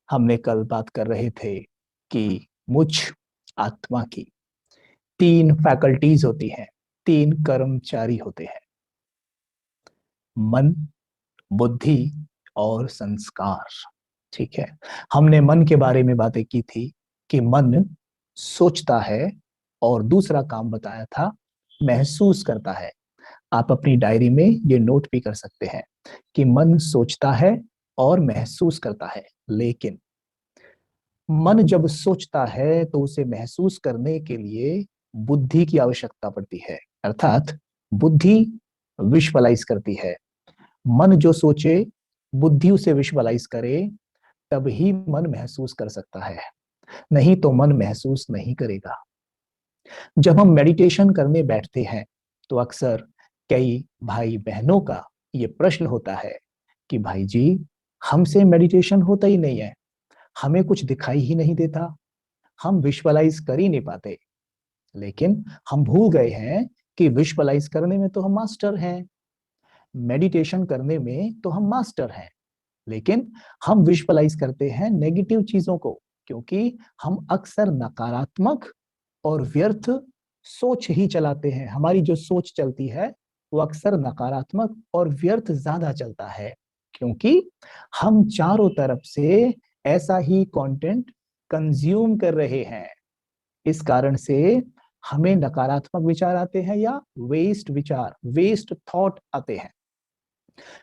हमने कल बात कर रहे थे कि मुझ आत्मा की तीन फैकल्टीज होती हैं, तीन कर्मचारी होते हैं। मन, बुद्धि और संस्कार। ठीक है। हमने मन के बारे में बातें की थी कि मन सोचता है और दूसरा काम बताया था महसूस करता है। आप अपनी डायरी में ये नोट भी कर सकते हैं कि मन सोचता है और महसूस करता है। लेकिन मन जब सोचता है तो उसे महसूस करने के लिए बुद्धि की आवश्यकता पड़ती है, अर्थात बुद्धि विजुअलाइज करती है। मन जो सोचे, बुद्धि उसे विजुअलाइज करे, तभी मन महसूस कर सकता है, नहीं तो मन महसूस नहीं करेगा। जब हम मेडिटेशन करने बैठते हैं तो अक्सर कई भाई बहनों का ये प्रश्न होता है कि भाई जी, हमसे मेडिटेशन होता ही नहीं है, हमें कुछ दिखाई ही नहीं देता, हम विजुअलाइज कर ही नहीं पाते। लेकिन हम भूल गए हैं कि विजुअलाइज करने में तो हम मास्टर हैं, मेडिटेशन करने में तो हम मास्टर हैं। लेकिन हम विजुअलाइज करते हैं नेगेटिव चीजों को, क्योंकि हम अक्सर नकारात्मक और व्यर्थ सोच ही चलाते हैं। हमारी जो सोच चलती है वो अक्सर नकारात्मक और व्यर्थ ज्यादा चलता है, क्योंकि हम चारों तरफ से ऐसा ही कंटेंट कंज्यूम कर रहे हैं। इस कारण से हमें नकारात्मक विचार आते हैं या वेस्ट विचार, वेस्ट थॉट आते हैं।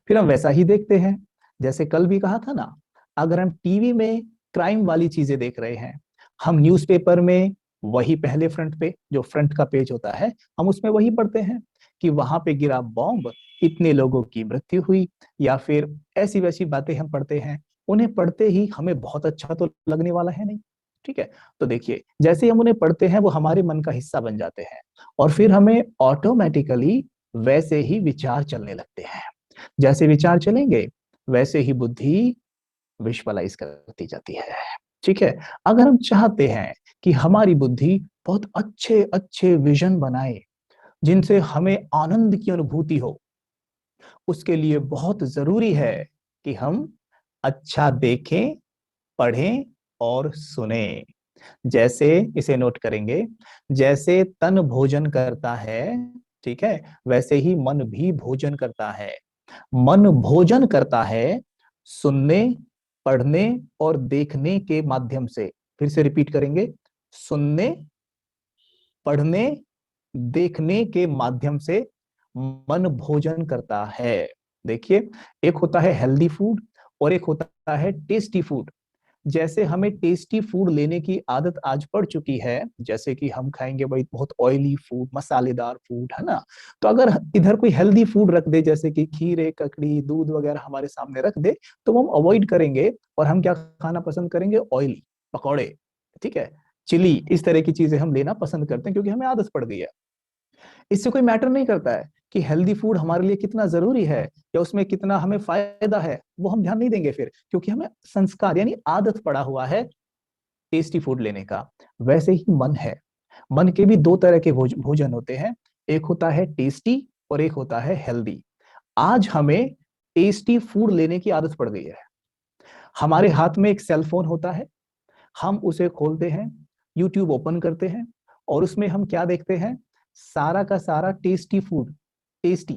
फिर हम वैसा ही देखते हैं। जैसे कल भी कहा था ना, अगर हम टीवी में क्राइम वाली चीजें देख रहे हैं, हम न्यूज़पेपर में वही पहले फ्रंट पे जो फ्रंट का पेज होता है, हम उसमें वही पढ़ते हैं कि वहां पे गिरा बॉम्ब, इतने लोगों की मृत्यु हुई, या फिर ऐसी वैसी बातें हम पढ़ते हैं। उन्हें पढ़ते ही हमें बहुत अच्छा तो लगने वाला है नहीं। ठीक है। तो देखिए, जैसे हम उन्हें पढ़ते हैं वो हमारे मन का हिस्सा बन जाते हैं, और फिर हमें ऑटोमेटिकली वैसे ही विचार चलने लगते हैं। जैसे विचार चलेंगे वैसे ही बुद्धि विजुअलाइज करती जाती है। ठीक है। अगर हम चाहते हैं कि हमारी बुद्धि बहुत अच्छे अच्छे विजन बनाए जिनसे हमें आनंद की अनुभूति हो, उसके लिए बहुत जरूरी है कि हम अच्छा देखें, पढ़ें और सुने। जैसे, इसे नोट करेंगे, जैसे तन भोजन करता है, ठीक है, वैसे ही मन भी भोजन करता है। मन भोजन करता है सुनने, पढ़ने और देखने के माध्यम से। फिर से रिपीट करेंगे, सुनने, पढ़ने, देखने के माध्यम से मन भोजन करता है। देखिए, एक होता है हेल्दी फूड और एक होता है टेस्टी फूड। जैसे हमें टेस्टी फूड लेने की आदत आज पड़ चुकी है, जैसे कि हम खाएंगे भाई बहुत ऑयली फूड, मसालेदार फूड, है ना। तो अगर इधर कोई हेल्दी फूड रख दे, जैसे कि खीरे, ककड़ी, दूध वगैरह हमारे सामने रख दे, तो वो हम अवॉइड करेंगे और हम क्या खाना पसंद करेंगे? ऑयली पकौड़े, ठीक है, चिली, इस तरह की चीजें हम लेना पसंद करते हैं क्योंकि हमें आदत पड़ गई है। इससे कोई मैटर नहीं करता है कि हेल्दी फूड हमारे लिए कितना जरूरी है या उसमें कितना हमें फायदा है, वो हम ध्यान नहीं देंगे फिर, क्योंकि हमें संस्कार यानी आदत पड़ा हुआ है टेस्टी फूड लेने का। वैसे ही मन है। मन के भी दो तरह के भोजन होते हैं, एक होता है टेस्टी और एक होता है हेल्दी। आज हमें टेस्टी फूड लेने की आदत पड़ गई है। हमारे हाथ में एक सेल फोन होता है, हम उसे खोलते हैं, यूट्यूब ओपन करते हैं और उसमें हम क्या देखते हैं? सारा का सारा टेस्टी फूड, टेस्टी,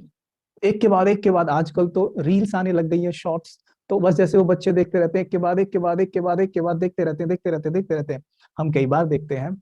एक के बाद एक के बाद। आजकल तो रील्स आने लग गई है, शॉर्ट्स। तो बस जैसे वो बच्चे देखते रहते हैं, एक के बाद एक के बाद एक के बाद एक के बाद देखते रहते हैं, देखते रहते हैं, देखते रहते हैं। हम कई बार देखते हैं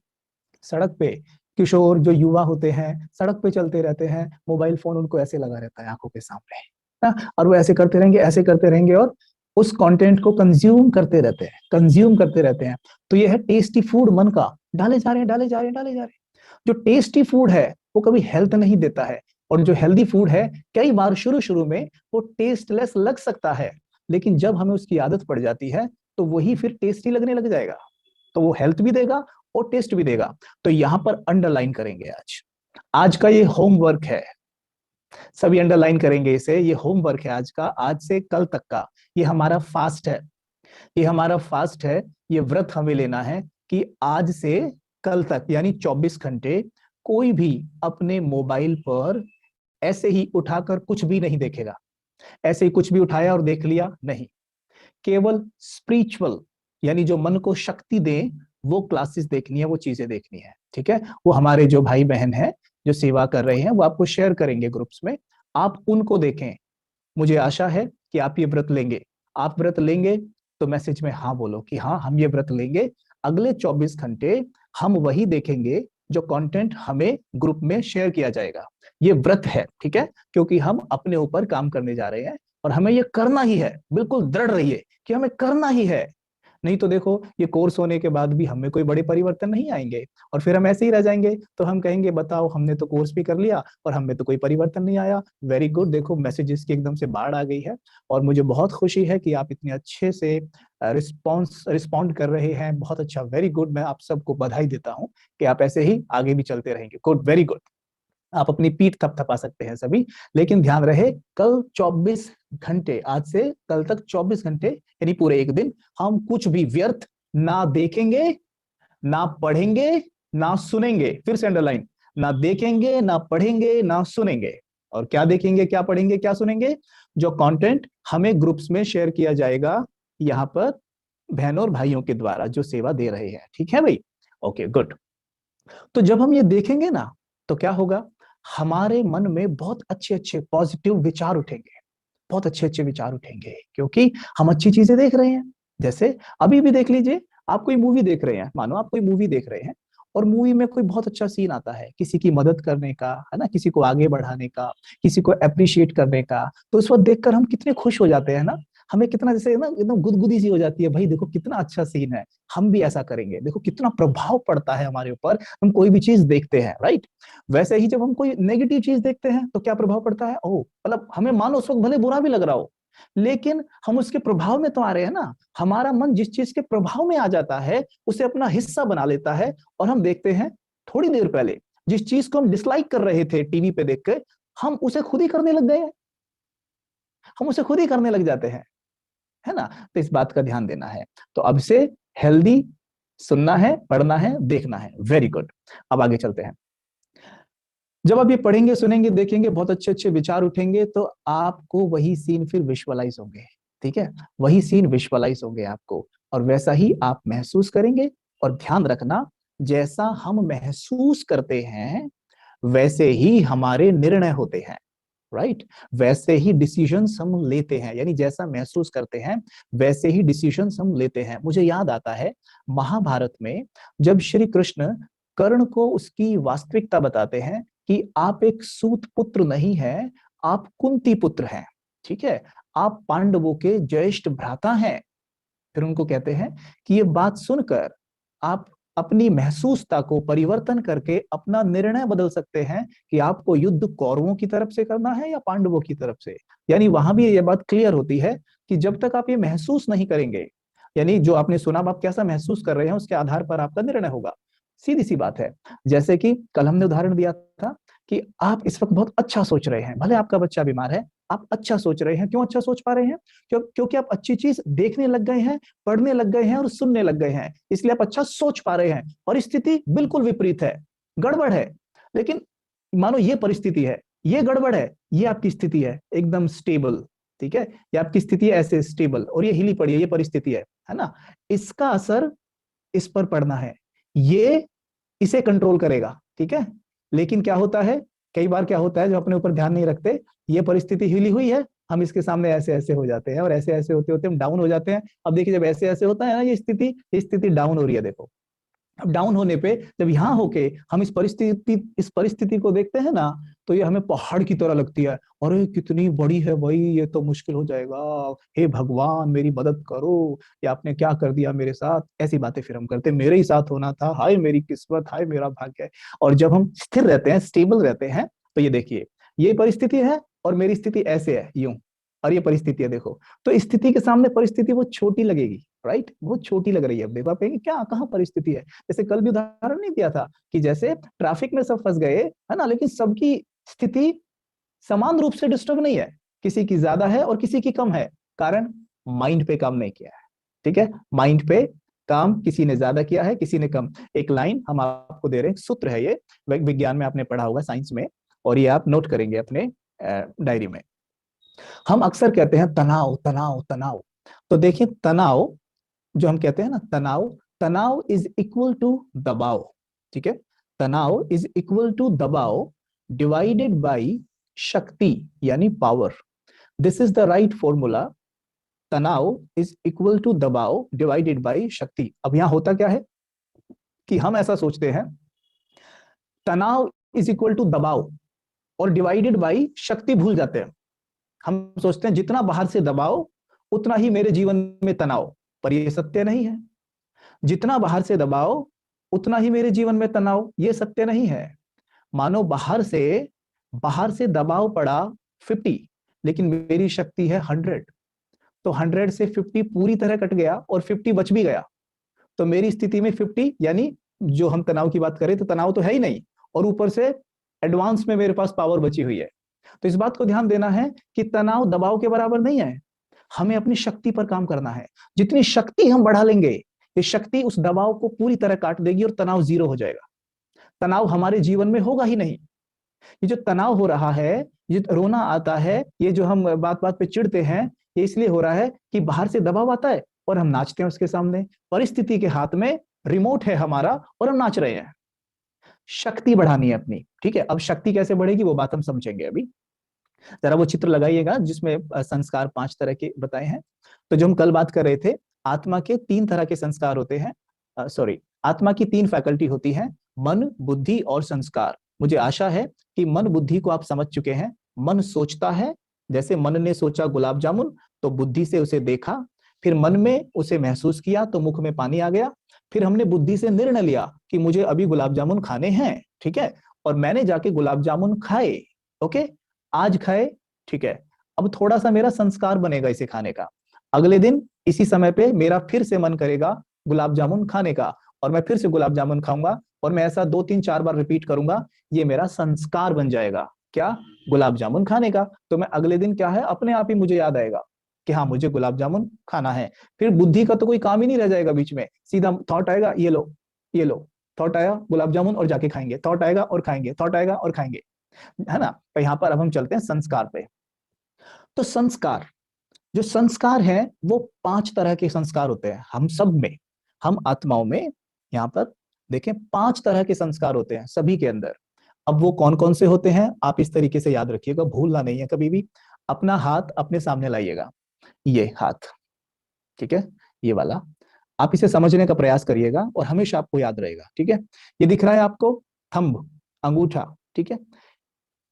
सड़क पे किशोर जो युवा होते हैं सड़क पे चलते रहते हैं, मोबाइल फोन उनको ऐसे लगा रहता है आंखों के सामने ना, और वो ऐसे करते रहेंगे, ऐसे करते रहेंगे और उस कंटेंट को कंज्यूम करते रहते हैं, कंज्यूम करते रहते हैं। तो ये है टेस्टी फूड मन का, डाले जा रहे हैं, डाले जा रहे हैं, डाले जा रहे हैं। जो टेस्टी फूड है वो कभी हेल्थ नहीं देता है, और जो हेल्दी फूड है कई बार शुरू शुरू में वो टेस्टलेस लग सकता है, लेकिन जब हमें उसकी आदत पड़ जाती है तो वही फिर टेस्टी लगने लग जाएगा। तो वो हेल्थ भी देगा और टेस्ट भी देगा। तो यहां पर अंडरलाइन करेंगे, आज आज का ये होमवर्क है, सभी अंडरलाइन करेंगे इसे। ये होमवर्क है आज का, आज से कल तक का। ये हमारा फास्ट है, ये हमारा फास्ट है। ये व्रत हमें लेना है कि आज से कल तक यानी 24 घंटे कोई भी अपने मोबाइल पर ऐसे ही उठाकर कुछ भी नहीं देखेगा। ऐसे ही कुछ भी उठाया और देख लिया नहीं, केवल स्पिरिचुअल यानी जो मन को शक्ति दे वो क्लासेस देखनी है, वो चीजें देखनी है, ठीक है। वो हमारे जो भाई बहन है जो सेवा कर रहे हैं वो आपको शेयर करेंगे ग्रुप्स में, आप उनको देखें। मुझे आशा है कि आप ये व्रत लेंगे। आप व्रत लेंगे तो मैसेज में हाँ बोलो कि हाँ हम ये व्रत लेंगे। अगले 24 घंटे हम वही देखेंगे जो कंटेंट हमें ग्रुप में शेयर किया जाएगा। ये व्रत है, ठीक है, क्योंकि हम अपने ऊपर काम करने जा रहे हैं और हमें ये करना ही है। बिल्कुल दृढ़ रहिए कि हमें करना ही है। नहीं तो देखो ये कोर्स होने के बाद भी हमें कोई बड़े परिवर्तन नहीं आएंगे और फिर हम ऐसे ही रह जाएंगे। तो हम कहेंगे बताओ हमने तो कोर्स भी कर लिया और हमें तो कोई परिवर्तन नहीं आया। वेरी गुड, देखो मैसेजेस की एकदम से बाढ़ आ गई है और मुझे बहुत खुशी है कि आप इतने अच्छे से रिस्पॉन्ड कर रहे हैं। बहुत अच्छा, वेरी गुड। मैं आप सबको बधाई देता हूं कि आप ऐसे ही आगे भी चलते रहेंगे। Good, very good. आप अपनी पीठ थपथपा सकते हैं सभी। लेकिन ध्यान रहे कल 24 घंटे, आज से कल तक 24 घंटे यानी पूरे एक दिन हम कुछ भी व्यर्थ ना देखेंगे, ना पढ़ेंगे, ना सुनेंगे। फिर से अंडरलाइन, ना देखेंगे, ना पढ़ेंगे, ना सुनेंगे। और क्या देखेंगे, क्या पढ़ेंगे, क्या सुनेंगे? जो कंटेंट हमें ग्रुप्स में शेयर किया जाएगा यहां पर बहनों और भाइयों के द्वारा जो सेवा दे रहे हैं, ठीक है भाई। Okay, good. तो जब हम ये देखेंगे ना तो क्या होगा, हमारे मन में बहुत अच्छे अच्छे पॉजिटिव विचार उठेंगे, बहुत अच्छे अच्छे विचार उठेंगे, क्योंकि हम अच्छी चीजें देख रहे हैं। जैसे अभी भी देख लीजिए, आप कोई मूवी देख रहे हैं, मानो आप कोई मूवी देख रहे हैं और मूवी में कोई बहुत अच्छा सीन आता है किसी की मदद करने का, है ना, किसी को आगे बढ़ाने का, किसी को अप्रिशिएट करने का। तो उस वक्त देखकर हम कितने खुश हो जाते हैं ना, हमें कितना जैसे ना एकदम गुदगुदी सी हो जाती है, भाई देखो कितना अच्छा सीन है, हम भी ऐसा करेंगे। देखो कितना प्रभाव पड़ता है हमारे ऊपर, हम कोई भी चीज देखते हैं, राइट। वैसे ही जब हम कोई नेगेटिव चीज देखते हैं तो क्या प्रभाव पड़ता है, ओह मतलब हमें मानो उस वक्त भले बुरा भी लग रहा हो, लेकिन हम उसके प्रभाव में तो आ रहे हैं ना। हमारा मन जिस चीज के प्रभाव में आ जाता है उसे अपना हिस्सा बना लेता है। और हम देखते हैं थोड़ी देर पहले जिस चीज को हम डिसलाइक कर रहे थे टीवी पे देख के, हम उसे खुद ही करने लग गए हैं, हम उसे खुद ही करने लग जाते हैं, है ना। तो इस बात का ध्यान देना है। तो अब से हेल्दी सुनना है, पढ़ना है, देखना है। Very good. अब आगे चलते हैं। जब आप ये पढ़ेंगे, सुनेंगे, देखेंगे, बहुत अच्छे अच्छे विचार उठेंगे तो आपको वही सीन फिर विजुअलाइज होंगे, ठीक है। वही सीन विजुअलाइज होंगे आपको और वैसा ही आप महसूस करेंगे। और ध्यान रखना, जैसा हम महसूस करते हैं वैसे ही हमारे निर्णय होते हैं, राइट। वैसे ही डिसीजंस हम लेते हैं, यानी जैसा महसूस करते हैं वैसे ही डिसीजंस हम लेते हैं। मुझे याद आता है महाभारत में जब श्री कृष्ण कर्ण को उसकी वास्तविकता बताते हैं कि आप एक सूत पुत्र नहीं है, आप कुंती पुत्र हैं, ठीक है, आप पांडवों के ज्येष्ठ भ्राता हैं। फिर उनको कहते हैं कि ये बात सुनकर आप अपनी महसूसता को परिवर्तन करके अपना निर्णय बदल सकते हैं कि आपको युद्ध कौरवों की तरफ से करना है या पांडवों की तरफ से। यानी वहां भी ये बात क्लियर होती है कि जब तक आप ये महसूस नहीं करेंगे, यानी जो आपने सुना आप कैसा महसूस कर रहे हैं उसके आधार पर आपका निर्णय होगा। सीधी सी बात है। जैसे कि कल हमने उदाहरण दिया था कि आप इस वक्त बहुत अच्छा सोच रहे हैं, भले आपका बच्चा बीमार है, आप अच्छा सोच रहे हैं। क्यों अच्छा सोच पा रहे हैं? क्योंकि आप अच्छी चीज देखने लग गए हैं, पढ़ने लग गए हैं और सुनने लग गए हैं, इसलिए आप अच्छा सोच पा रहे हैं। परिस्थिति बिल्कुल विपरीत है, गड़बड़ है, लेकिन मानो ये परिस्थिति है, ये गड़बड़ है, ये आपकी स्थिति है एकदम स्टेबल, ठीक है। ये आपकी स्थिति है ऐसे स्टेबल और ये हिली पड़ी है, ये परिस्थिति है ना। इसका असर इस पर पड़ना है, ये इसे कंट्रोल करेगा, ठीक है। लेकिन क्या होता है, कई बार क्या होता है जो अपने ऊपर ध्यान नहीं रखते, ये परिस्थिति हिली हुई है, हम इसके सामने ऐसे ऐसे हो जाते हैं और ऐसे ऐसे होते होते हम डाउन हो जाते हैं। अब देखिए जब ऐसे ऐसे होता है ना, ये स्थिति डाउन हो रही है, देखो। अब डाउन होने पे जब यहां होके हम इस परिस्थिति को देखते हैं ना, तो ये हमें पहाड़ की तरह लगती है। अरे कितनी बड़ी है भाई, ये तो मुश्किल हो जाएगा, हे भगवान मेरी मदद करो, ये आपने क्या कर दिया मेरे साथ। ऐसी बातें फिर हम करते, मेरे ही साथ होना था, हाय मेरी किस्मत, हाय मेरा भाग्य। और जब हम स्थिर रहते हैं, स्टेबल रहते हैं, तो ये देखिए ये परिस्थिति है और मेरी स्थिति ऐसे है, यूं, और ये परिस्थिति है, देखो। तो स्थिति के सामने परिस्थिति वो छोटी लगेगी, राइट, वो छोटी लग रही है। अब देखो आप कहेंगे क्या, कहाँ परिस्थिति है? जैसे कल भी उदाहरण नहीं दिया था कि जैसे ट्रैफिक में सब फंस गए, है ना, लेकिन सबकी स्थिति समान रूप से डिस्टर्ब नहीं है, किसी की ज्यादा है और किसी की कम है। कारण माइंड पे काम नहीं किया है, ठीक है। माइंड पे काम किसी ने ज्यादा किया है, किसी ने कम। एक लाइन हम आपको दे रहे हैं, सूत्र है ये, विज्ञान में आपने पढ़ा होगा, साइंस में, और ये आप नोट करेंगे अपने डायरी में। हम अक्सर कहते हैं तनाव तनाव तनाव। तो देखिए तनाव जो हम कहते हैं ना तनाव, तनाव इज इक्वल टू दबाव, ठीक है। तनाव इज इक्वल टू दबाव डिवाइडेड बाय शक्ति यानी power. This is the right formula. तनाव इज इक्वल टू दबाव डिवाइडेड बाय शक्ति। अब यहां होता क्या है कि हम ऐसा सोचते हैं तनाव इज इक्वल टू दबाव और डिवाइडेड बाय शक्ति भूल जाते हैं। हम सोचते हैं जितना बाहर से दबाव उतना ही मेरे जीवन में तनाव, पर यह सत्य नहीं है। जितना बाहर से दबाव उतना ही मेरे जीवन में तनाव, यह सत्य नहीं है। मानो बाहर से दबाव पड़ा 50, लेकिन मेरी शक्ति है 100, तो 100 से 50 पूरी तरह कट गया और 50 बच भी गया, तो मेरी स्थिति में 50 यानी जो हम तनाव की बात करें तो तनाव तो है ही नहीं, और ऊपर से एडवांस में मेरे पास पावर बची हुई है। तो इस बात को ध्यान देना है कि तनाव दबाव के बराबर नहीं है। हमें अपनी शक्ति पर काम करना है। जितनी शक्ति हम बढ़ा लेंगे, ये शक्ति उस दबाव को पूरी तरह काट देगी और तनाव जीरो हो जाएगा। तनाव हमारे जीवन में होगा ही नहीं। ये जो तनाव हो रहा है, ये रोना आता है, ये जो हम बात बात पे चिढ़ते हैं, ये इसलिए हो रहा है कि बाहर से दबाव आता है और हम नाचते हैं उसके सामने। परिस्थिति के हाथ में रिमोट है हमारा और हम नाच रहे हैं। शक्ति बढ़ानी है अपनी, ठीक है। अब शक्ति कैसे बढ़ेगी वो बात हम समझेंगे अभी। जरा वो चित्र लगाइएगा जिसमें संस्कार 5 तरह के बताए हैं। तो जो हम कल बात कर रहे थे, आत्मा के 3 तरह के संस्कार होते हैं। सॉरी, आत्मा की 3 फैकल्टी होती है, मन, बुद्धि और संस्कार। मुझे आशा है कि मन बुद्धि को आप समझ चुके हैं। मन सोचता है, जैसे मन ने सोचा गुलाब जामुन, तो बुद्धि से उसे देखा, फिर मन में उसे महसूस किया तो मुख में पानी आ गया, फिर हमने बुद्धि से निर्णय लिया कि मुझे अभी गुलाब जामुन खाने हैं, ठीक है, और मैंने जाके गुलाब जामुन खाए। ओके, आज खाए, ठीक है। अब थोड़ा सा मेरा संस्कार बनेगा इसे खाने का। अगले दिन इसी समय पे मेरा फिर से मन करेगा गुलाब जामुन खाने का, और मैं फिर से गुलाब जामुन खाऊंगा, और मैं ऐसा 2 3 4 बार रिपीट करूंगा। ये मेरा संस्कार बन जाएगा, क्या? गुलाब जामुन खाने का। तो मैं अगले दिन क्या है, अपने आप ही मुझे याद आएगा कि हाँ मुझे गुलाब जामुन खाना है। फिर बुद्धि का तो कोई काम ही नहीं रह जाएगा, बीच में सीधा थॉट आएगा, ये लो ये लो, थॉट आया गुलाब जामुन और जाके खाएंगे, थॉट आएगा और खाएंगे, थॉट आएगा और खाएंगे, है ना। तो यहां पर अब हम चलते हैं संस्कार पे। तो संस्कार, जो संस्कार है वो 5 तरह के संस्कार होते हैं हम सब में, हम आत्माओं में। यहां पर देखें 5 तरह के संस्कार होते हैं सभी के अंदर। अब वो कौन कौन से होते हैं आप इस तरीके से याद रखिएगा, भूलना नहीं है कभी भी। अपना हाथ अपने सामने लाइएगा, ये हाथ, ठीक है, ये वाला। आप इसे समझने का प्रयास करिएगा और हमेशा आपको याद रहेगा, ठीक है। ये दिख रहा है आपको, थंब, अंगूठा, ठीक है।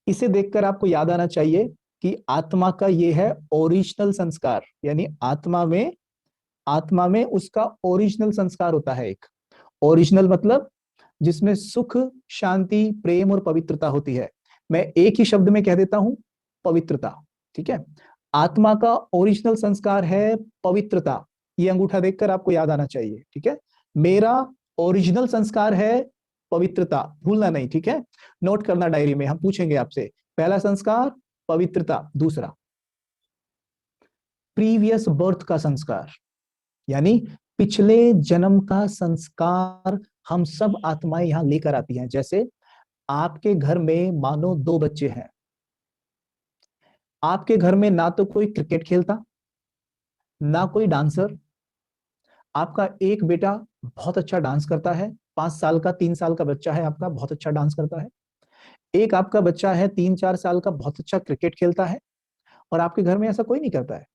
इसे देखकर आपको याद आना चाहिए कि आत्मा का ये है ओरिजिनल संस्कार, यानी आत्मा में उसका ओरिजिनल संस्कार होता है एक। ओरिजिनल मतलब जिसमें सुख, शांति, प्रेम और पवित्रता होती है। मैं एक ही शब्द में कह देता हूं, पवित्रता, ठीक है। आत्मा का ओरिजिनल संस्कार है पवित्रता। ये अंगूठा देखकर आपको याद आना चाहिए, ठीक है। मेरा ओरिजिनल संस्कार है पवित्रता, भूलना नहीं, ठीक है। नोट करना डायरी में, हम पूछेंगे आपसे। पहला संस्कार पवित्रता। दूसरा प्रीवियस बर्थ का संस्कार, यानी पिछले जन्म का संस्कार हम सब आत्माएं यहां लेकर आती हैं। जैसे आपके घर में मानो 2 बच्चे हैं, आपके घर में ना तो कोई क्रिकेट खेलता, ना कोई डांसर। आपका एक बेटा बहुत अच्छा डांस करता है, 5 साल का, 3 साल का बच्चा है आपका, बहुत अच्छा डांस करता है। एक आपका बच्चा है 3 4 साल का, बहुत अच्छा क्रिकेट खेलता है, और आपके घर में ऐसा कोई नहीं करता है।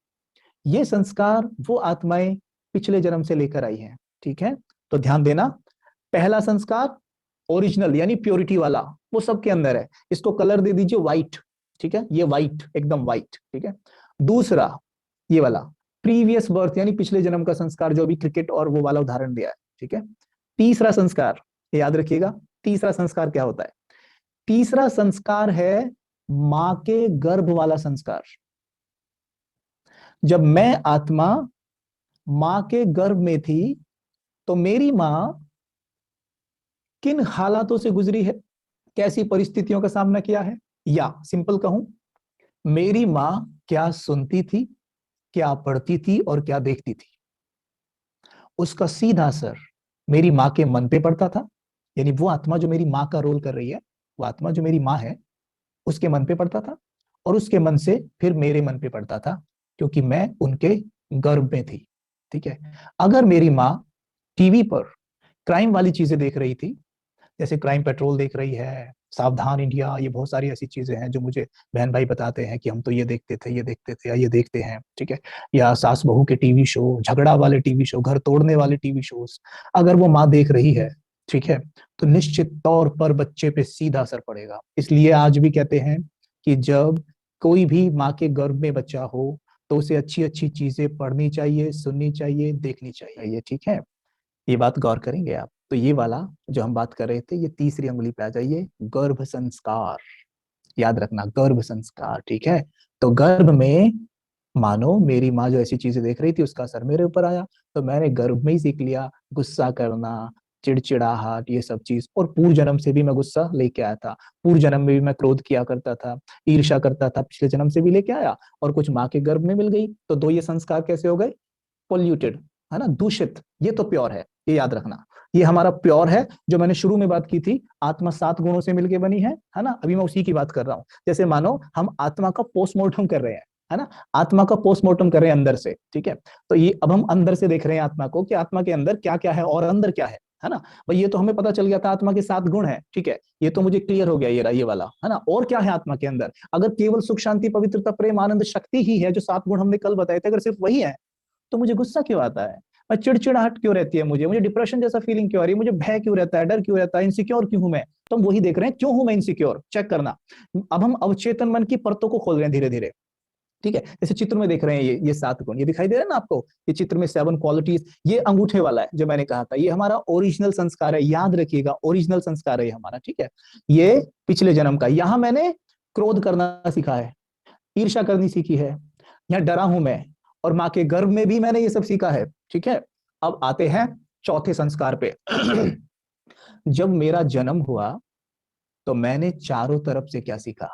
ये संस्कार वो आत्माएं पिछले जन्म से लेकर आई हैं, ठीक है। तो ध्यान देना, पहला संस्कार ओरिजिनल यानी प्योरिटी वाला, वो सबके अंदर है। इसको कलर दे दीजिए व्हाइट, ठीक है, ये व्हाइट, एकदम व्हाइट, ठीक है। दूसरा ये वाला प्रीवियस बर्थ यानी पिछले जन्म का संस्कार, जो अभी क्रिकेट और वो वाला उदाहरण दिया है, ठीक है। तीसरा संस्कार, याद रखिएगा, तीसरा संस्कार क्या होता है? तीसरा संस्कार है मां के गर्भ वाला संस्कार। जब मैं आत्मा मां के गर्भ में थी, तो मेरी मां किन हालातों से गुजरी है, कैसी परिस्थितियों का सामना किया है, या सिंपल कहूं, मेरी मां क्या सुनती थी, क्या पढ़ती थी और क्या देखती थी, उसका सीधा असर मेरी मां के मन पे पड़ता था। यानी वो आत्मा जो मेरी मां का रोल कर रही है, वो आत्मा जो मेरी मां है, उसके मन पे पड़ता था, और उसके मन से फिर मेरे मन पे पड़ता था, क्योंकि मैं उनके गर्भ में थी। ठीक है। अगर मेरी माँ टीवी पर क्राइम वाली चीजें देख रही थी, जैसे क्राइम पेट्रोल देख रही है, सावधान इंडिया, ये बहुत सारी ऐसी चीजें हैं जो मुझे बहन भाई बताते हैं कि हम तो ये देखते थे, ये देखते थे, या ये देखते हैं, ठीक है, या सास बहू के टीवी शो, झगड़ा वाले टीवी शो, घर तोड़ने वाले टीवी शोज अगर वो माँ देख रही है, ठीक है, तो निश्चित तौर पर बच्चे पे सीधा असर पड़ेगा। इसलिए आज भी कहते हैं कि जब कोई भी माँ के गर्भ में बच्चा हो तो उसे अच्छी अच्छी चीजें पढ़नी चाहिए, सुननी चाहिए, देखनी चाहिए, ठीक है। ये बात गौर करेंगे आप। तो ये वाला जो हम बात कर रहे थे, ये तीसरी अंगुली पे आ जाइए, गर्भ संस्कार। याद रखना, गर्भ संस्कार, ठीक है। तो गर्भ में मानो मेरी माँ जो ऐसी चीजें देख रही थी उसका असर मेरे ऊपर आया, तो मैंने गर्भ में ही सीख लिया गुस्सा करना, चिड़चिड़ाहट, ये सब चीज। और पूर्व जन्म से भी मैं गुस्सा लेके आया था, पूर्व जन्म में भी मैं क्रोध किया करता था, ईर्ष्या करता था, पिछले जन्म से भी लेके आया, और कुछ माँ के गर्भ में मिल गई, तो दो ये संस्कार कैसे हो गए? पोल्यूटेड, है ना, दूषित। ये तो प्योर है, ये याद रखना, ये हमारा प्योर है। जो मैंने शुरू में बात की थी, आत्मा 7 गुणों से मिलकर बनी है ना, अभी मैं उसी की बात कर रहा हूं। जैसे मानो हम आत्मा का पोस्टमार्टम कर रहे हैं, है ना, आत्मा का पोस्टमार्टम कर रहे हैं अंदर से, ठीक है। तो ये अब हम अंदर से देख रहे हैं आत्मा को कि आत्मा के अंदर क्या क्या है और अंदर क्या है ना। भाई ये तो हमें पता चल गया था आत्मा के 7 गुण है, ठीक है, ये तो मुझे क्लियर हो गया, ये वाला, है ना। और क्या है आत्मा के अंदर? अगर केवल सुख शांति पवित्रता प्रेम आनंद शक्ति ही है, जो 7 गुण हमने कल बताए थे, अगर सिर्फ वही है, तो मुझे गुस्सा क्यों आता है? मैं चिड़चिड़ाहट क्यों रहती है? मुझे मुझे डिप्रेशन जैसा फीलिंग क्यों आ रही है? मुझे भय क्यों रहता है? डर क्यों रहता है? इनसिक्योर क्यों हूं मैं? तो हम वही देख रहे हैं, क्यों हूं मैं इनसिक्योर, चेक करना। अब हम अवचेतन मन की परतों को खोल रहे हैं धीरे धीरे, ठीक है। जैसे चित्र में देख रहे हैं, ये 7 गुण, ये दिखाई दे रहा है ना आपको, ये चित्र में 7 क्वालिटीज। ये अंगूठे वाला है जो मैंने कहा था, ये हमारा ओरिजिनल संस्कार है, याद रखिएगा, ओरिजिनल संस्कार है हमारा, ठीक है। ये पिछले जन्म का, यहां मैंने क्रोध करना सीखा है, ईर्ष्या करनी सीखी है, यहाँ डरा हूं मैं, और माँ के गर्भ में भी मैंने ये सब सीखा है, ठीक है। अब आते हैं चौथे संस्कार पे। जब मेरा जन्म हुआ तो मैंने चारों तरफ से क्या सीखा?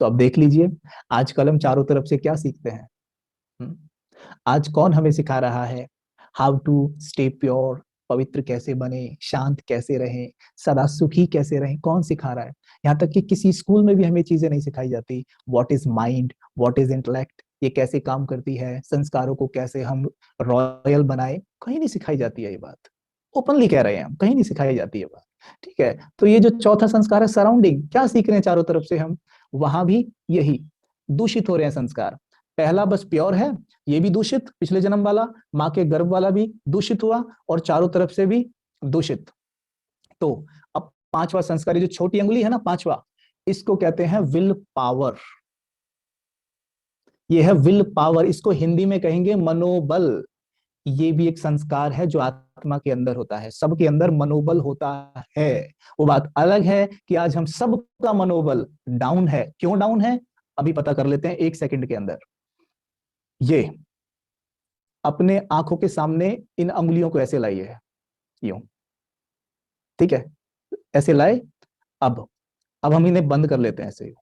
तो अब देख लीजिए, आजकल हम चारों तरफ से क्या सीखते हैं? हम्म? आज कौन हमें सिखा रहा है हाउ टू स्टे प्योर, पवित्र कैसे बने, शांत कैसे रहें, सदा सुखी कैसे रहें? कौन सिखा रहा है? यहाँ तक कि किसी स्कूल में भी हमें चीजें नहीं सिखाई जाती। What is mind, what is intellect, ये कैसे काम करती है, संस्कारों को कैसे हम रॉयल बनाए, कहीं नहीं सिखाई जाती है ये बात। ओपनली कह रहे हैं हम, कहीं नहीं सिखाई जाती है बात, ठीक है। तो ये जो चौथा संस्कार है, सराउंडिंग, क्या सीख रहे हैं चारों तरफ से हम? वहां भी यही दूषित हो रहे हैं संस्कार। पहला बस प्योर है, ये भी दूषित, पिछले जन्म वाला, माँ के गर्भ वाला भी दूषित हुआ, और चारों तरफ से भी दूषित। तो अब पांचवा संस्कार, जो छोटी अंगुली है ना, पांचवा, इसको कहते हैं विल पावर। ये है विल पावर, इसको हिंदी में कहेंगे मनोबल। ये भी एक संस्कार है जो आत्मा के अंदर होता है, सबके अंदर मनोबल होता है। वो बात अलग है कि आज हम सबका मनोबल डाउन है। क्यों डाउन है, अभी पता कर लेते हैं 1 सेकंड के अंदर। ये अपने आंखों के सामने इन अंगुलियों को ऐसे लाइए, यूं, ठीक है, ऐसे लाए। अब हम इन्हें बंद कर लेते हैं ऐसे।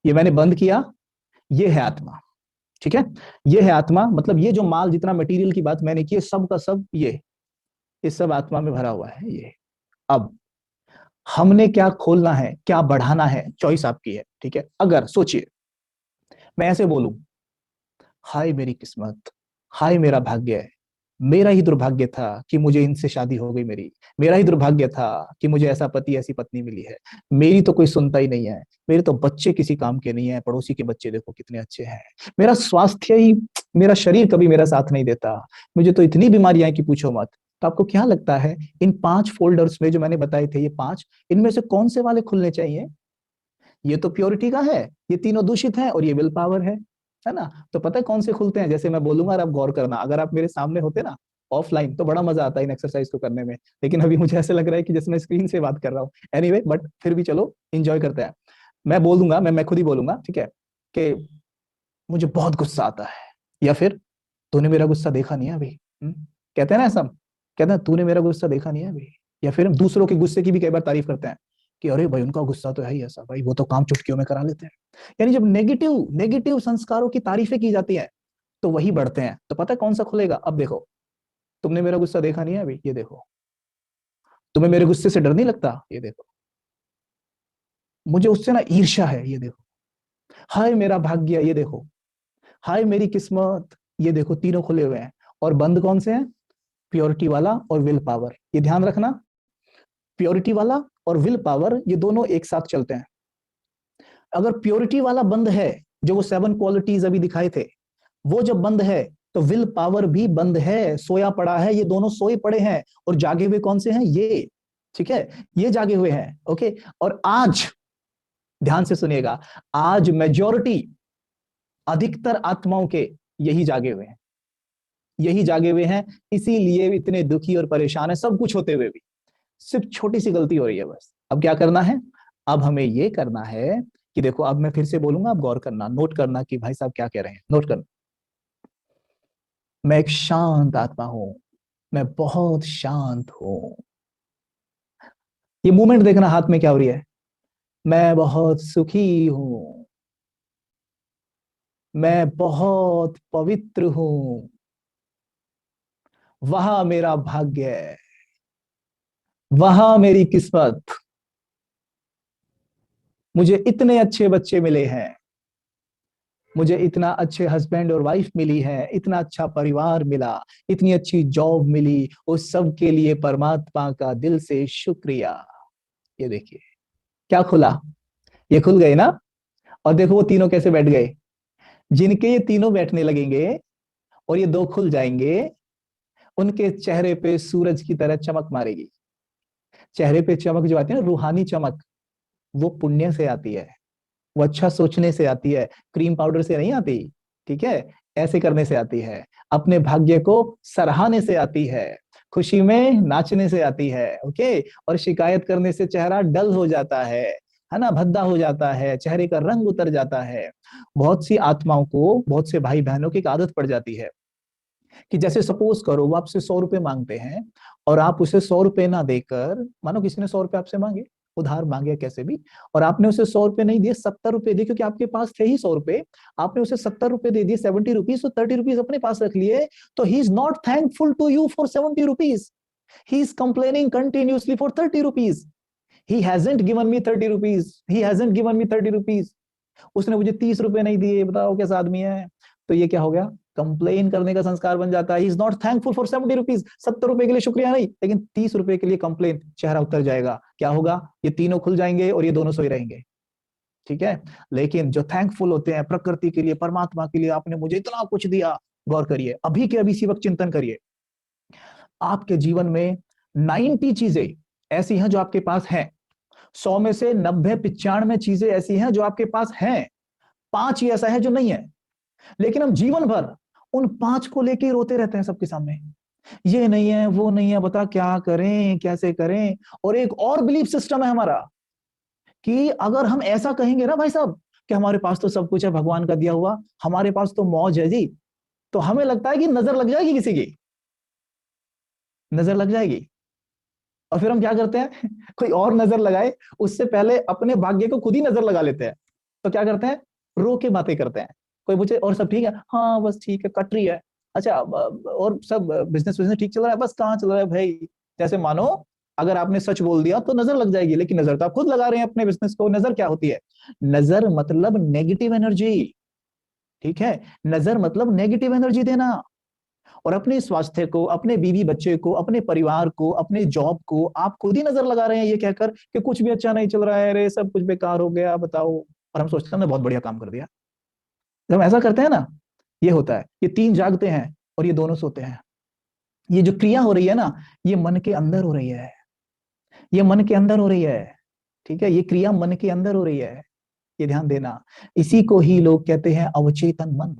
ये मैंने बंद किया, ये है आत्मा, ठीक है। ये है आत्मा, मतलब ये जो माल, जितना मटेरियल की बात मैंने की है, सब का सब ये सब आत्मा में भरा हुआ है ये। अब हमने क्या खोलना है, क्या बढ़ाना है, चॉइस आपकी है, ठीक है। अगर सोचिए मैं ऐसे बोलूं, हाय मेरी किस्मत, हाय मेरा भाग्य, मेरा ही दुर्भाग्य था कि मुझे इनसे शादी हो गई, मेरा ही दुर्भाग्य था कि मुझे ऐसा पति ऐसी पत्नी मिली है, मेरी तो कोई सुनता ही नहीं है, मेरे तो बच्चे किसी काम के नहीं है, पड़ोसी के बच्चे देखो कितने अच्छे हैं, मेरा स्वास्थ्य ही, मेरा शरीर कभी मेरा साथ नहीं देता, मुझे तो इतनी बीमारियां कि पूछो मत। तो आपको क्या लगता है, इन 5 फोल्डर्स में जो मैंने बताए थे, ये 5, इनमें से कौन से वाले खुलने चाहिए? ये तो प्योरिटी का है, ये तीनों दूषित है, और ये विल पावर है ना। तो पता है कौन से खुलते हैं? जैसे मैं बोलूंगा और आप गौर करना, अगर आप मेरे सामने होते ना ऑफलाइन, तो बड़ा मजा आता है इन एक्सरसाइज को करने में, लेकिन अभी मुझे ऐसे लग रहा है कि जैसे मैं स्क्रीन से बात कर रहा हूँ। एनीवे, बट फिर भी चलो एंजॉय करते हैं। मैं बोल दूंगा, मैं खुद ही बोलूंगा, ठीक है, कि मुझे बहुत गुस्सा आता है, या फिर तूने मेरा गुस्सा देखा नहीं है अभी। कहते हैं ना ऐसा, कहते हैं तूने मेरा गुस्सा देखा नहीं है अभी। या फिर हम दूसरों के गुस्से की भी कई बार तारीफ करते हैं कि अरे भाई उनका गुस्सा तो है ही ऐसा, भाई वो तो काम चुटकियों में करा लेते हैं। यानी जब नेगेटिव नेगेटिव संस्कारों की तारीफें की जाती है, तो वही बढ़ते हैं। तो पता है कौन सा खुलेगा? अब देखो, तुमने मेरा गुस्सा देखा नहीं है अभी, ये देखो। तुम्हें मेरे गुस्से से डर नहीं लगता, ये देखो। मुझे उससे ना ईर्ष्या है, ये देखो। हाय मेरा भाग्य, ये देखो। हाय मेरी किस्मत, ये देखो तीनों खुले हुए हैं, और बंद कौन से हैं? प्योरिटी वाला और विल पावर। ये ध्यान रखना, प्योरिटी वाला और विल पावर ये दोनों एक साथ चलते हैं। अगर प्योरिटी वाला बंद है, जो वो 7 क्वालिटीज अभी दिखाए थे, वो जब बंद है तो विल पावर भी बंद है, सोया पड़ा है। ये दोनों सोए पड़े हैं, और जागे हुए कौन से हैं? ये, ठीक है, ये जागे हुए हैं। ओके, और आज ध्यान से सुनिएगा, आज मेजॉरिटी, अधिकतर आत्माओं के यही जागे हुए हैं, यही जागे हुए हैं, इसीलिए इतने दुखी और परेशान है, सब कुछ होते हुए भी। सिर्फ छोटी सी गलती हो रही है बस। अब क्या करना है? अब हमें ये करना है कि देखो, अब मैं फिर से बोलूंगा, आप गौर करना, नोट करना कि भाई साहब क्या कह रहे हैं, नोट करना। मैं एक शांत आत्मा हूं, मैं बहुत शांत हूं। ये मूवमेंट देखना, हाथ में क्या हो रही है? मैं बहुत सुखी हूं, मैं बहुत पवित्र हूं, वहां मेरा भाग्य है, वहां मेरी किस्मत, मुझे इतने अच्छे बच्चे मिले हैं, मुझे इतना अच्छे हस्बैंड और वाइफ मिली है, इतना अच्छा परिवार मिला, इतनी अच्छी जॉब मिली, उस सब के लिए परमात्मा का दिल से शुक्रिया। ये देखिए क्या खुला, ये खुल गए ना। और देखो वो तीनों कैसे बैठ गए। जिनके ये तीनों बैठने लगेंगे और ये दो खुल जाएंगे, उनके चेहरे पे सूरज की तरह चमक मारेगी। चेहरे पे चमक जो आती है ना, रूहानी चमक, वो पुण्य से आती है, वो अच्छा सोचने से आती है, क्रीम पाउडर से नहीं आती। ठीक है, ऐसे करने से आती है, अपने भाग्य को सराहने से आती है, खुशी में नाचने से आती है। ओके, और शिकायत करने से चेहरा डल हो जाता है ना, भद्दा हो जाता है, चेहरे का रंग उतर जाता है। बहुत सी आत्माओं को, बहुत से भाई बहनों की एक आदत पड़ जाती है कि जैसे सपोज करो वो आपसे 100 रुपए मांगते हैं, और आप उसे 100 रुपए ना देकर, मानो किसी ने 100 रुपए आपसे मांगे, उधार मांगे कैसे भी, और आपने उसे 100 रुपए नहीं दिए, 70 रुपए दिए, क्योंकि आपके पास थे ही 100 रुपए, आपने उसे 70 रुपए दे दिए, 70 रुपीज, तो 30 रुपीज अपने पास रख लिए। तो he is not thankful to you for 70 rupees, he is complaining continuously for 30 rupees. He hasn't given me 30 rupees, he hasn't given me 30 rupees, उसने मुझे 30 रुपए नहीं दिए, बताओ कैसा आदमी है। तो ये क्या हो गया? कंप्लेन करने का संस्कार बन जाता है। ही is not thankful for 70 rupees, 70 रुपए के लिए शुक्रिया नहीं, लेकिन 30 रुपए के लिए कंप्लेन, चेहरा उतर जाएगा। क्या होगा? ये तीनों खुल जाएंगे और ये दोनों सोए रहेंगे। ठीक है, लेकिन जो थैंकफुल होते हैं प्रकृति के लिए, परमात्मा के लिए, आपने मुझे इतना कुछ दिया, गौर करिए, अभी के अभी इसी वक्त चिंतन करिए, आपके जीवन में 90 चीजें ऐसी हैं जो आपके पास हैं, 100 में से 90-95 चीजें ऐसी हैं जो आपके पास हैं, 5 ही ऐसा है जो नहीं है। लेकिन हम जीवन भर उन 5 को लेके रोते रहते हैं सबके सामने, ये नहीं है, वो नहीं है, बता क्या करें, कैसे करें। और एक और बिलीफ सिस्टम है हमारा कि अगर हम ऐसा कहेंगे ना भाई साहब कि हमारे पास तो सब कुछ है भगवान का दिया हुआ, हमारे पास तो मौज है जी, तो हमें लगता है कि नजर लग जाएगी, किसी की नजर लग जाएगी। और फिर हम क्या करते हैं कोई और नजर लगाए उससे पहले अपने भाग्य को खुद ही नजर लगा लेते हैं। तो क्या करते हैं? रो के बातें करते हैं। कोई पूछे और सब ठीक है, हाँ बस ठीक है, कट रही है। अच्छा, और सब बिजनेस बिजनेस ठीक चल रहा है? बस कहाँ चल रहा है भाई। जैसे मानो अगर आपने सच बोल दिया तो नजर लग जाएगी, लेकिन नजर तो आप खुद लगा रहे हैं अपने बिजनेस को। नजर क्या होती है? नजर मतलब नेगेटिव एनर्जी। ठीक है, नजर मतलब नेगेटिव एनर्जी देना, और अपने स्वास्थ्य को, अपने बीवी बच्चे को, अपने परिवार को, अपने जॉब को आप खुद ही नजर लगा रहे हैं, ये कहकर कि कुछ भी अच्छा नहीं चल रहा है, अरे सब कुछ बेकार हो गया, बताओ। और हम सोचते हैं हमने बहुत बढ़िया काम कर दिया। जब हम ऐसा करते हैं ना, ये होता है, ये तीन जागते हैं और ये दोनों सोते हैं। ये जो क्रिया हो रही है ना, ये मन के अंदर हो रही है, ये मन के अंदर हो रही है। ठीक है, ये क्रिया मन के अंदर हो रही है, ये ध्यान देना। इसी को ही लोग कहते हैं अवचेतन मन।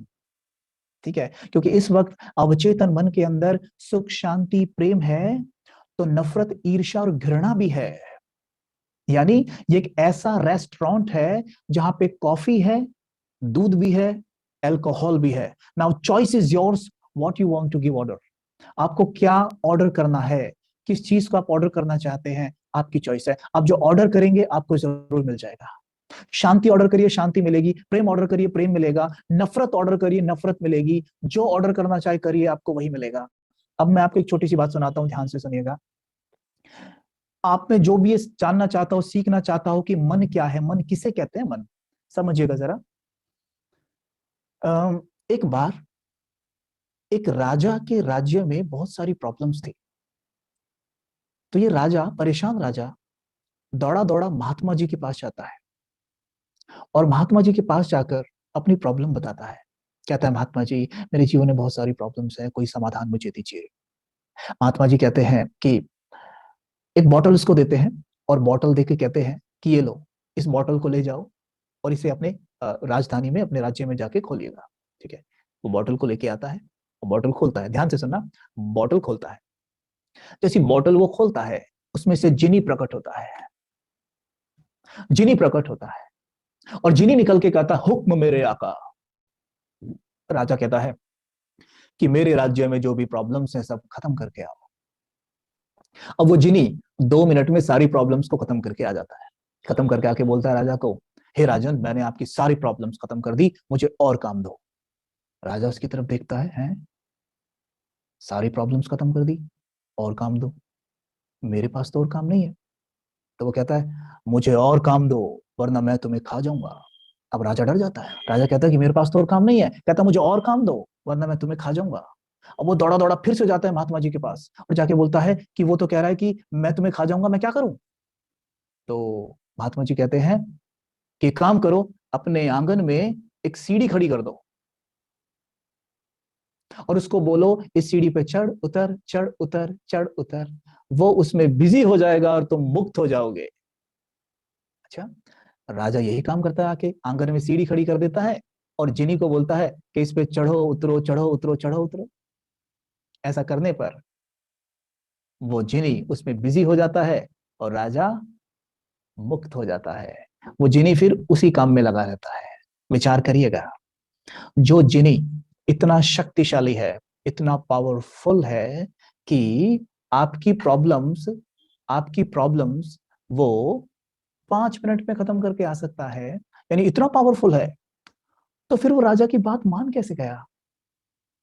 ठीक है, क्योंकि इस वक्त अवचेतन मन के अंदर सुख शांति प्रेम है, तो नफरत ईर्ष्या और घृणा भी है। यानी ये एक ऐसा रेस्टोरेंट है जहां पे कॉफी है, दूध भी है, अल्कोहल भी है। Now choice is yours, what you want to give order. आपको क्या ऑर्डर करना है, किस चीज को आप ऑर्डर करना चाहते हैं, आपकी चॉइस है। आप जो ऑर्डर करेंगे आपको जरूर मिल जाएगा। शांति ऑर्डर करिए, शांति मिलेगी। प्रेम ऑर्डर करिए, प्रेम मिलेगा। नफरत ऑर्डर करिए, नफरत मिलेगी। जो ऑर्डर करना चाहे करिए, आपको वही मिलेगा। अब मैं आपको एक छोटी सी बात सुनाता हूं, ध्यान से सुनिएगा। आप में जो भी ये जानना चाहता हो, सीखना चाहता हो कि मन क्या है, मन किसे कहते हैं, मन, समझिएगा जरा। एक बार एक राजा के राज्य में बहुत सारी प्रॉब्लम्स थी। तो ये राजा, परेशान राजा, दौड़ा दौड़ा महात्मा जी के पास जाता है और महात्मा जी के पास जाकर अपनी प्रॉब्लम बताता है। कहता है, महात्मा जी, मेरे जीवन में बहुत सारी प्रॉब्लम्स है, कोई समाधान मुझे दीजिए। महात्मा जी कहते हैं कि एक बॉटल उसको देते हैं और बॉटल देके कहते हैं कि ये लो, इस बॉटल को ले जाओ और इसे अपने राजधानी में, अपने राज्य में जाके खोलिएगा। ठीक है। वो बॉटल को लेके आता है और बॉटल खोलता है। ध्यान से सुनना, बॉटल खोलता है। जैसी बॉटल वो खोलता है, उसमें से जिनी प्रकट होता है। जिनी प्रकट होता है और जिनी निकल के कहता, हुक्म मेरे आका। राजा कहता है कि मेरे राज्य में जो भी प्रॉब्लम्स हैं सब खत्म करके आओ। अब वो जिनी 2 मिनट में सारी प्रॉब्लम्स को खत्म करके आ जाता है। खत्म करके आके बोलता है राजा को, हे राजन, मैंने आपकी सारी प्रॉब्लम्स खत्म कर दी, मुझे और काम दो। राजा उसकी तरफ देखता है, हैं? सारी प्रॉब्लम्स खत्म कर दी, और काम दो? मेरे पास तो और काम नहीं है। तो वो कहता है, मुझे और काम दो वरना मैं तुम्हें खा जाऊंगा। अब राजा डर जाता है। राजा कहता है कि मेरे पास तो और काम नहीं है। कहता है, मुझे और काम दो वरना मैं तुम्हें खा जाऊंगा। अब वो दौड़ा दौड़ा फिर से जाता है महात्मा जी के पास और जाके बोलता है कि वो तो कह रहा है कि मैं तुम्हें खा जाऊंगा, मैं क्या करूं? तो महात्मा जी कहते हैं कि काम करो, अपने आंगन में एक सीढ़ी खड़ी कर दो और उसको बोलो, इस सीढ़ी पे चढ़ उतर, चढ़ उतर, चढ़ उतर। वो उसमें बिजी हो जाएगा और तुम मुक्त हो जाओगे। अच्छा, राजा यही काम करता है, आके आंगन में सीढ़ी खड़ी कर देता है और जिनी को बोलता है कि इस पे चढ़ो उतरो, चढ़ो उतरो, चढ़ो उतरो। ऐसा करने पर वो जिनी उसमें बिजी हो जाता है और राजा मुक्त हो जाता है। वो जिनी फिर उसी काम में लगा रहता है। विचार करिएगा, जो जिनी इतना शक्तिशाली है, इतना पावरफुल है कि आपकी प्रॉब्लम्स आपकी प्रॉब्लम्स वो 5 मिनट में खत्म करके आ सकता है, यानी इतना पावरफुल है, तो फिर वो राजा की बात मान कैसे गया?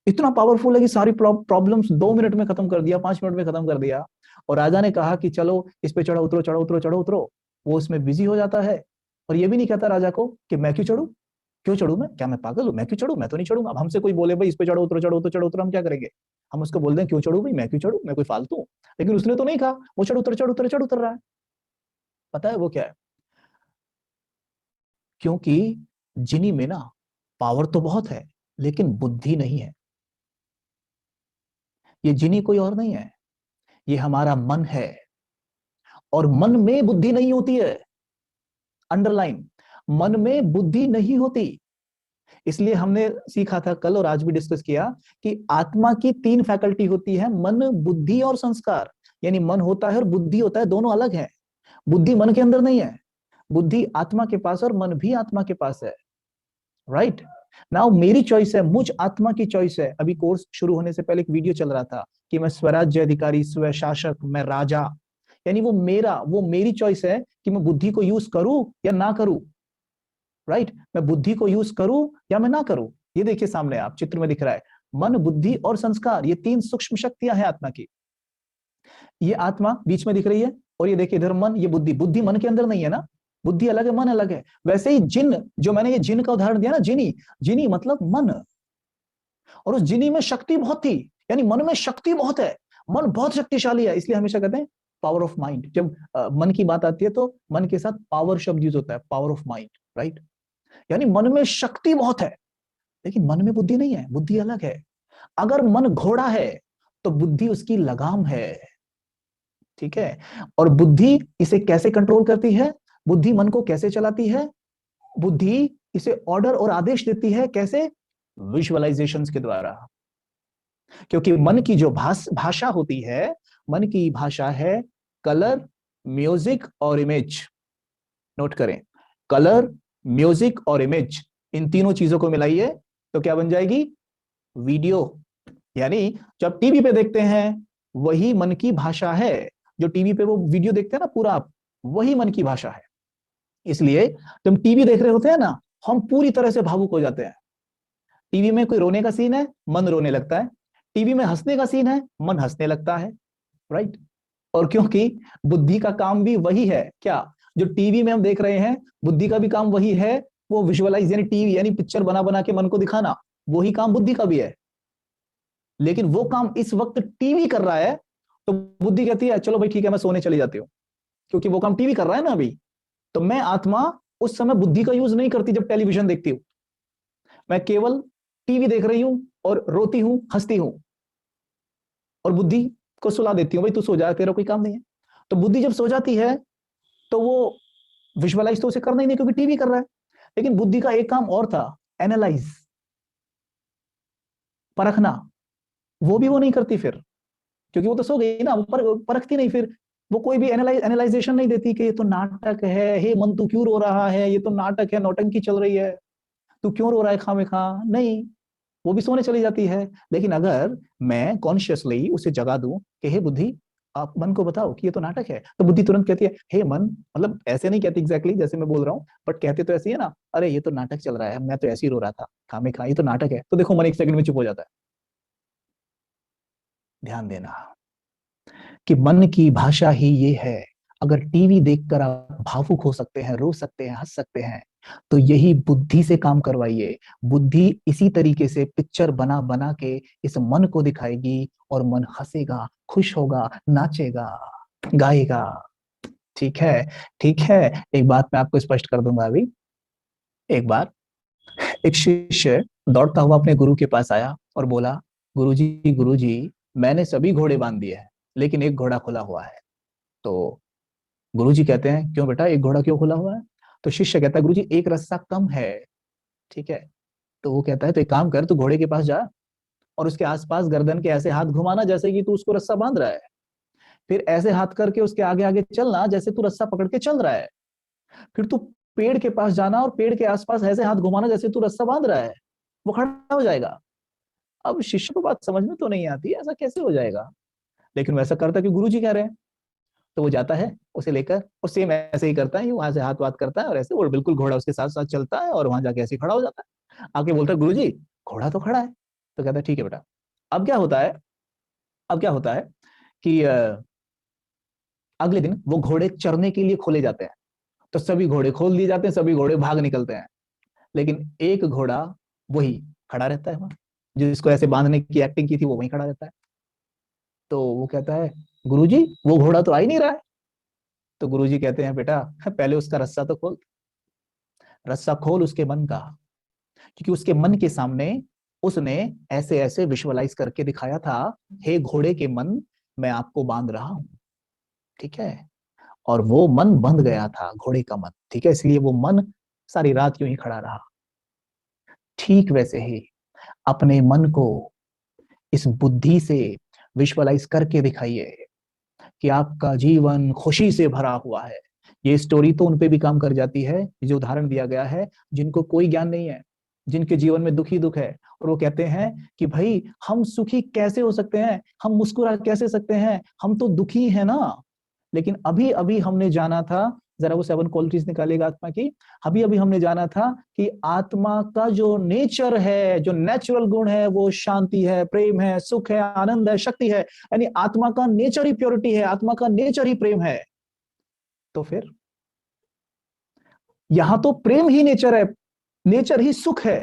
इतना पावरफुल है कि सारी प्रॉब्लम्स 2 मिनट में खत्म कर दिया, 5 मिनट में खत्म कर दिया। और राजा ने कहा कि चलो इस पे चढ़ो उतरो, चढ़ो उतरो, चढ़ो उतरो। वो उसमें बिजी हो जाता है और ये भी नहीं कहता राजा को कि मैं क्यों चढ़ू, क्यों चढ़ू, मैं क्या, मैं पागल हूं, मैं क्यों चढ़ू, मैं तो नहीं चढ़ूंगा। अब हमसे कोई बोले भाई इस पे चढ़ो उतरो, चढ़ो उतरो, चढ़ो उतरो, हम क्या करेंगे? हम उसको बोल दें क्यों चढ़ू भाई, मैं क्यों चढ़ू, मैं कोई फालतू हूं? लेकिन उसने तो नहीं कहा, वो चढ़ उतर, चढ़ उतर, चढ़ उतर रहा है। पता है वो क्या है? क्योंकि जिनी में ना पावर तो बहुत है लेकिन बुद्धि नहीं है। ये जिनी कोई और नहीं है, ये हमारा मन है। और मन में बुद्धि नहीं होती है। अंडरलाइन, मन में बुद्धि नहीं होती। इसलिए हमने सीखा था कल और आज भी डिस्कस किया कि आत्मा की 3 फैकल्टी होती है, मन, बुद्धि और संस्कार। यानी मन होता है और बुद्धि होता है, दोनों अलग है। बुद्धि मन के अंदर नहीं है, बुद्धि आत्मा के पास और मन भी आत्मा के पास है। राइट नाउ मेरी चॉइस है, मुझ आत्मा की चॉइस है। अभी कोर्स शुरू होने से पहले एक वीडियो चल रहा था कि मैं स्वराज्य अधिकारी, स्वशासक, मैं राजा। यानी वो मेरी चॉइस है कि मैं बुद्धि को यूज करूं या ना करूं। राइट मैं बुद्धि को यूज करूं या मैं ना करूं। ये देखिए सामने आप चित्र में दिख रहा है, मन, बुद्धि और संस्कार, ये 3 सूक्ष्म शक्तियां हैं आत्मा की। ये आत्मा बीच में दिख रही है और ये देखिए इधर मन, ये बुद्धि। बुद्धि मन के अंदर नहीं है ना, बुद्धि अलग है, मन अलग है। वैसे ही जिन, जो मैंने ये जिन का उदाहरण दिया ना, जिनी, जिनी मतलब मन। और उस जिनी में शक्ति बहुत थी, यानी मन में शक्ति बहुत है, मन बहुत शक्तिशाली है। इसलिए हमेशा कहते हैं पावर ऑफ माइंड। जब मन की बात आती है तो मन के साथ पावर शब्द यूज होता है, पावर ऑफ माइंड। राइट यानी मन में शक्ति बहुत है लेकिन मन में बुद्धि नहीं है, बुद्धि अलग है। अगर मन घोड़ा है तो बुद्धि उसकी लगाम है। ठीक है। और बुद्धि इसे कैसे कंट्रोल करती है? बुद्धि मन को कैसे चलाती है? बुद्धि इसे ऑर्डर और आदेश देती है, कैसे? विजुअलाइजेशंस के द्वारा। क्योंकि मन की जो भाषा होती है, मन की भाषा है कलर, म्यूजिक और इमेज। नोट करें, कलर, म्यूजिक और इमेज, इन तीनों चीजों को मिलाइए तो क्या बन जाएगी? वीडियो। यानी जब टीवी पे देखते हैं वही मन की भाषा है। जो टीवी पे वो वीडियो देखते हैं ना पूरा आप, वही मन की भाषा है। इसलिए जब टीवी देख रहे होते हैं ना, हम पूरी तरह से भावुक हो जाते हैं। टीवी में कोई रोने का सीन है, मन रोने लगता है। टीवी में हंसने का सीन है, मन हंसने लगता है। राइट और क्योंकि बुद्धि का काम भी वही है, क्या? जो टीवी में हम देख रहे हैं, बुद्धि का भी काम वही है। वो विजुअलाइज यानी टीवी यानी पिक्चर बना बना के मन को दिखाना, वही काम बुद्धि का भी है। लेकिन वो काम इस वक्त टीवी कर रहा है, तो बुद्धि कहती है चलो भाई ठीक है मैं सोने चली जाती हूँ, क्योंकि वो काम टीवी कर रहा है ना अभी। तो मैं आत्मा उस समय बुद्धि का यूज नहीं करती जब टेलीविजन देखती हूँ, मैं केवल टीवी देख रही हूं और रोती हूं, हंसती हूं, और बुद्धि को सुला देती हूँ, भाई तू सो जा, तेरा कोई काम नहीं है। तो बुद्धि जब सो जाती है तो वो विजुअलाइज तो उसे करना ही नहीं क्योंकि टीवी कर रहा है। लेकिन बुद्धि का एक काम और था, एनालाइज, परखना, वो भी वो नहीं करती फिर, क्योंकि वो तो सो गई ना, वो परखती नहीं फिर। वो कोई भी एनालाइजेशन नहीं देती कि ये तो नाटक है, हे मन तू क्यों रो रहा है, ये तो नाटक है, नौटंकी चल रही है, तू क्यों रो रहा है खामे खा, नहीं, वो भी सोने चली जाती है। लेकिन अगर मैं कॉन्शियसली उसे जगा दूं कि हे बुद्धि, आप मन को बताओ कि ये तो नाटक है, तो बुद्धि तुरंत कहती है हे मन, मतलब ऐसे नहीं कहती एग्जैक्टली जैसे मैं बोल रहा हूँ, बट कहते तो ऐसे ही है ना, अरे ये तो नाटक चल रहा है, मैं तो ऐसे ही रो रहा था खामे खा, ये तो नाटक है। तो देखो मन एक सेकंड में चुप हो जाता है। ध्यान देना कि मन की भाषा ही ये है। अगर टीवी देखकर आप भावुक हो सकते हैं, रो सकते हैं, हंस सकते हैं, तो यही बुद्धि से काम करवाइए। बुद्धि इसी तरीके से पिक्चर बना बना के इस मन को दिखाएगी, और मन हंसेगा, खुश होगा, नाचेगा, गाएगा। ठीक है, ठीक है। एक बात मैं आपको स्पष्ट कर दूंगा अभी। एक बार एक शिष्य दौड़ता हुआ अपने गुरु के पास आया और बोला, गुरुजी गुरुजी, मैंने सभी घोड़े बांध दिए हैं, लेकिन एक घोड़ा खुला हुआ है। तो गुरुजी कहते हैं क्यों बेटा, एक घोड़ा क्यों खुला हुआ है? तो शिष्य कहता है गुरुजी एक रस्सा कम है। ठीक है। तो वो कहता है तो एक काम कर, तू घोड़े के पास जा और उसके आसपास गर्दन के ऐसे हाथ घुमाना जैसे कि तू उसको रस्सा बांध रहा है, फिर ऐसे हाथ करके उसके आगे आगे चलना जैसे तू रस्सा पकड़ के चल रहा है, फिर तू पेड़ के पास जाना और पेड़ के आसपास ऐसे हाथ घुमाना जैसे तू रस्सा बांध रहा है, वो खड़ा हो जाएगा। अब शिष्य को बात समझ में तो नहीं आती, ऐसा कैसे हो जाएगा, लेकिन वैसा करता कि गुरुजी कह रहे हैं। तो वो जाता है उसे लेकर और सेम ऐसे ही करता है, वहां से हाथ बात करता है और ऐसे, और बिल्कुल घोड़ा उसके साथ साथ चलता है और वहां जाके ऐसे खड़ा हो जाता है। आके बोलता है गुरुजी घोड़ा तो खड़ा है। तो कहता है ठीक है बेटा। अब क्या होता है, अब क्या होता है कि अगले दिन वो घोड़े चरने के लिए खोले जाते हैं। तो सभी घोड़े खोल दिए जाते हैं, सभी घोड़े भाग निकलते हैं, लेकिन एक घोड़ा वही खड़ा रहता है वहां, जिसको ऐसे बांधने की एक्टिंग की थी वो वहीं खड़ा रहता है। तो वो कहता है गुरुजी वो घोड़ा तो आ ही नहीं रहा है। तो गुरुजी कहते हैं बेटा पहले उसका रस्सा तो खोल, रस्सा खोल उसके मन का, क्योंकि उसके मन के सामने उसने ऐसे ऐसे विजुअलाइज करके दिखाया था, हे घोड़े के मन, मैं आपको बांध रहा हूं। ठीक है। और वो मन बंध गया था, घोड़े का मन। ठीक है, इसलिए वो मन सारी रात यूं ही खड़ा रहा। ठीक वैसे ही अपने मन को इस बुद्धि से विजुअलाइज करके दिखाइए कि आपका जीवन खुशी से भरा हुआ है। ये स्टोरी तो उन पे भी काम कर जाती है, जो उदाहरण दिया गया है, जिनको कोई ज्ञान नहीं है, जिनके जीवन में दुख ही दुख है, और वो कहते हैं कि भाई हम सुखी कैसे हो सकते हैं, हम मुस्कुरा कैसे सकते हैं, हम तो दुखी हैं ना। लेकिन अभी अभी हमने जाना था, जरा वो 7 क्वालिटीज निकालेगा आत्मा की। अभी अभी हमने जाना था कि आत्मा का जो नेचर है, जो नेचुरल गुण है, वो शांति है, प्रेम है, सुख है, आनंद है, शक्ति है। यानी आत्मा का नेचर ही प्योरिटी है, आत्मा का नेचर ही प्रेम है। तो फिर यहां तो प्रेम ही नेचर है, नेचर ही सुख है।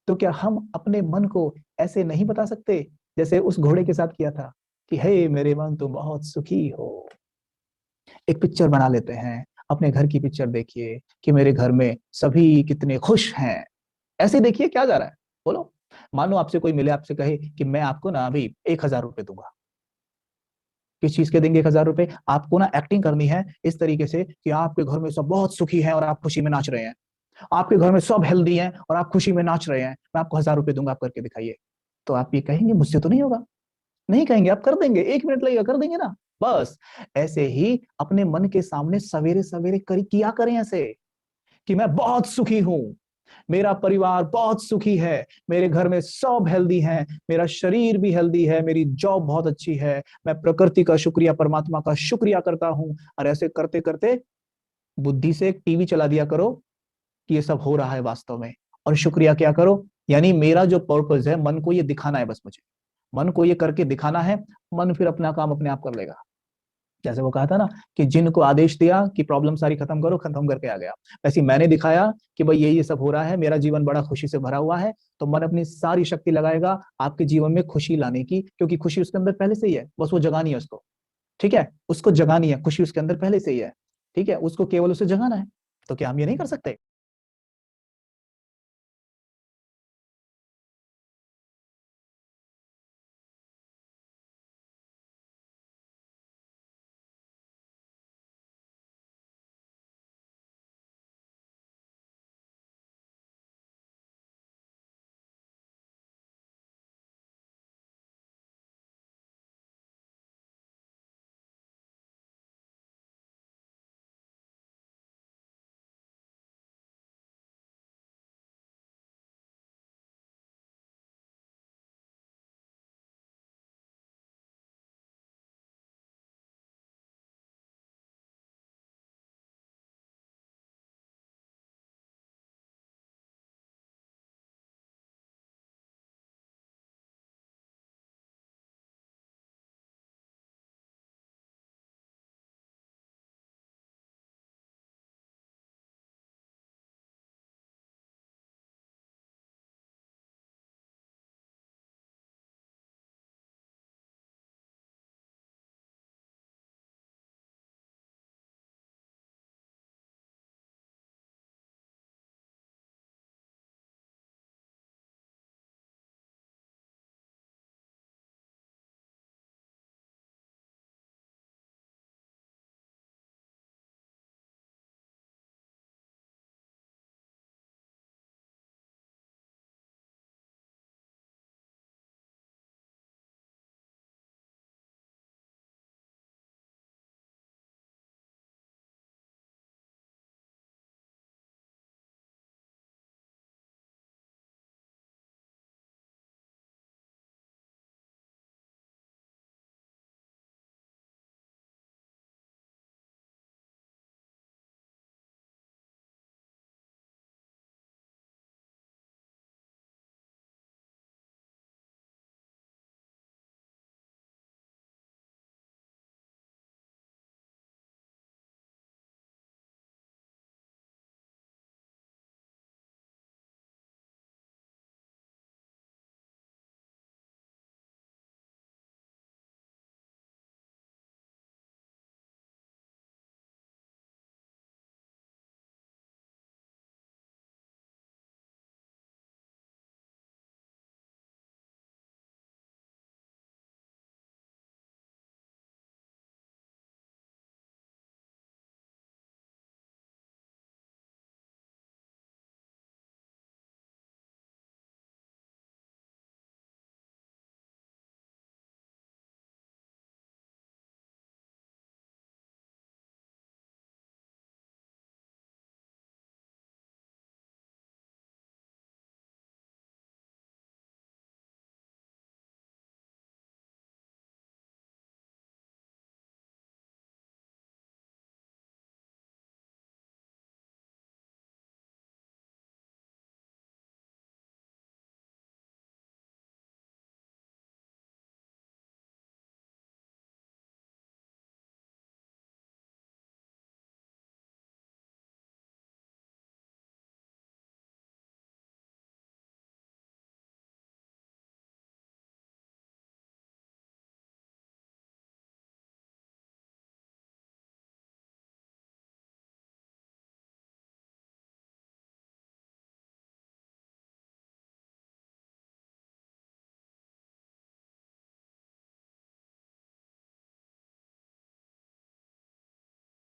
तो क्या हम अपने मन को ऐसे नहीं बता सकते जैसे उस घोड़े के साथ किया था कि हे मेरे मन तुम बहुत सुखी हो? एक पिक्चर बना लेते हैं, अपने घर की पिक्चर देखिए कि मेरे घर में सभी कितने खुश हैं। ऐसे देखिए क्या जा रहा है, बोलो। मानो आपसे कोई मिले, आपसे कहे कि मैं आपको ना अभी 1,000 रुपए दूंगा। किस चीज के देंगे 1,000 रुपए? आपको ना एक्टिंग करनी है इस तरीके से कि आपके घर में सब बहुत सुखी हैं और आप खुशी में नाच रहे हैं, आपके घर में सब हेल्दी हैं और आप खुशी में नाच रहे हैं, मैं आपको 1,000 रुपए दूंगा, आप करके दिखाइए। तो आप ये कहेंगे मुझसे तो नहीं होगा? नहीं कहेंगे, आप कर देंगे, 1 मिनट लगेगा, कर देंगे ना। बस ऐसे ही अपने मन के सामने सवेरे सवेरे किया करें ऐसे कि मैं बहुत सुखी हूं, मेरा परिवार बहुत सुखी है, मेरे घर में सब हेल्दी हैं, मेरा शरीर भी हेल्दी है, मेरी जॉब बहुत अच्छी है, मैं प्रकृति का शुक्रिया, परमात्मा का शुक्रिया करता हूं। और ऐसे करते करते बुद्धि से एक टीवी चला दिया करो कि ये सब हो रहा है वास्तव में, और शुक्रिया क्या करो, यानी मेरा जो पर्पस है, मन को ये दिखाना है, बस मुझे मन को ये करके दिखाना है। मन फिर अपना काम अपने आप कर लेगा। जैसे वो कहा था ना कि जिनको आदेश दिया कि प्रॉब्लम सारी खत्म करो, खत्म करके आ गया। वैसे ही मैंने दिखाया कि भाई ये सब हो रहा है, मेरा जीवन बड़ा खुशी से भरा हुआ है, तो मन अपनी सारी शक्ति लगाएगा आपके जीवन में खुशी लाने की, क्योंकि खुशी उसके अंदर पहले से ही है, बस वो जगानी है उसको। ठीक है, उसको जगानी है, खुशी उसके अंदर पहले से ही है। ठीक है, उसको केवल उसे जगाना है। तो क्या हम ये नहीं कर सकते?